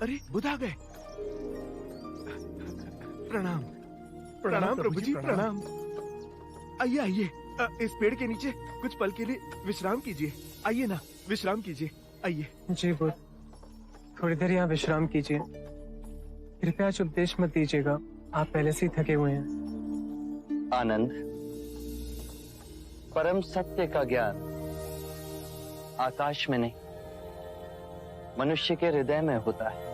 अरे बुध आ गए। प्रणाम प्रणाम प्रभु जी, प्रणाम। आइए आइए, इस पेड़ के नीचे कुछ पल के लिए विश्राम कीजिए। आइए ना, विश्राम कीजिए, आइए। जी बुध, थोड़ी देर यहाँ विश्राम कीजिए। कृपया आज उपदेश मत दीजिएगा, आप पहले से ही थके हुए हैं। आनंद, परम सत्य का ज्ञान आकाश में नहीं, मनुष्य के हृदय में होता है।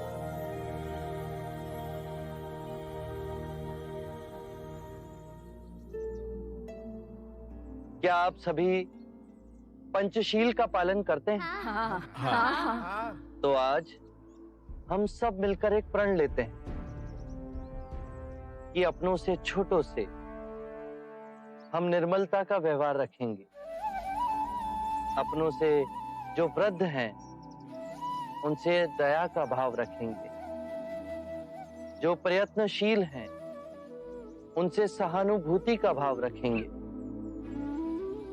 क्या आप सभी पंचशील का पालन करते हैं? हाँ। हाँ। तो आज हम सब मिलकर एक प्रण लेते हैं कि अपनों से छोटों से हम निर्मलता का व्यवहार रखेंगे। अपनों से जो वृद्ध हैं उनसे दया का भाव रखेंगे। जो प्रयत्नशील हैं उनसे सहानुभूति का भाव रखेंगे।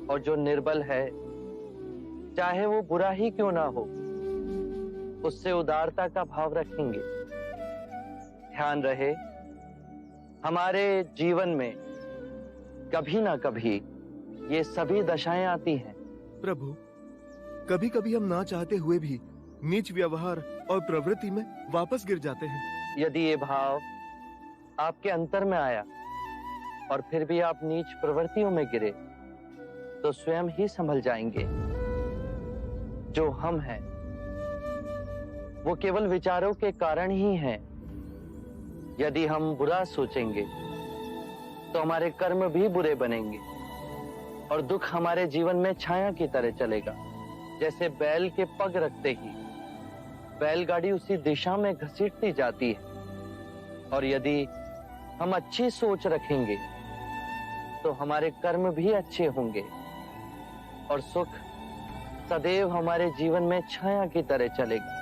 और जो निर्बल है, चाहे वो बुरा ही क्यों ना हो, उससे उदारता का भाव रखेंगे। ध्यान रहे, हमारे जीवन में कभी ना कभी ये सभी दशाएं आती हैं। प्रभु, कभी कभी हम ना चाहते हुए भी नीच व्यवहार और प्रवृत्ति में वापस गिर जाते हैं। यदि ये भाव आपके अंतर में आया और फिर भी आप नीच प्रवृत्तियों में गिरे, तो स्वयं ही संभल जाएंगे। जो हम हैं वो केवल विचारों के कारण ही हैं। यदि हम बुरा सोचेंगे तो हमारे कर्म भी बुरे बनेंगे और दुख हमारे जीवन में छाया की तरह चलेगा। जैसे बैल के पग रखते ही बैलगाड़ी उसी दिशा में घसीटती जाती है। और यदि हम अच्छी सोच रखेंगे तो हमारे कर्म भी अच्छे होंगे और सुख सदैव हमारे जीवन में छाया की तरह चलेगा।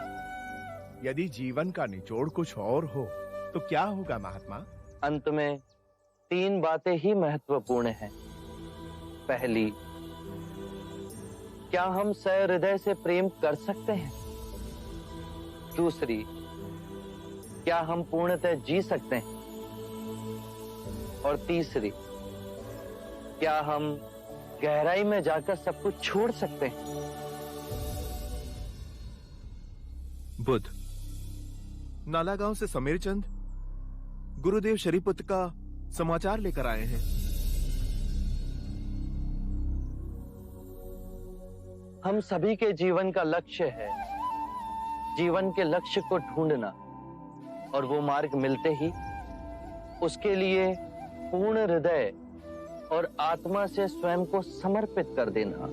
यदि जीवन का निचोड़ कुछ और हो तो क्या होगा महात्मा? अंत में 3 बातें ही महत्वपूर्ण हैं। पहली, क्या हम सहृदय से प्रेम कर सकते हैं? दूसरी, क्या हम पूर्णतः जी सकते हैं? और तीसरी, क्या हम गहराई में जाकर सब कुछ छोड़ सकते हैं? बुध, नालागांव से समीर चंद गुरुदेव शरीपुत्र का समाचार लेकर आए हैं। हम सभी के जीवन का लक्ष्य है जीवन के लक्ष्य को ढूंढना, और वो मार्ग मिलते ही उसके लिए पूर्ण हृदय और आत्मा से स्वयं को समर्पित कर देना।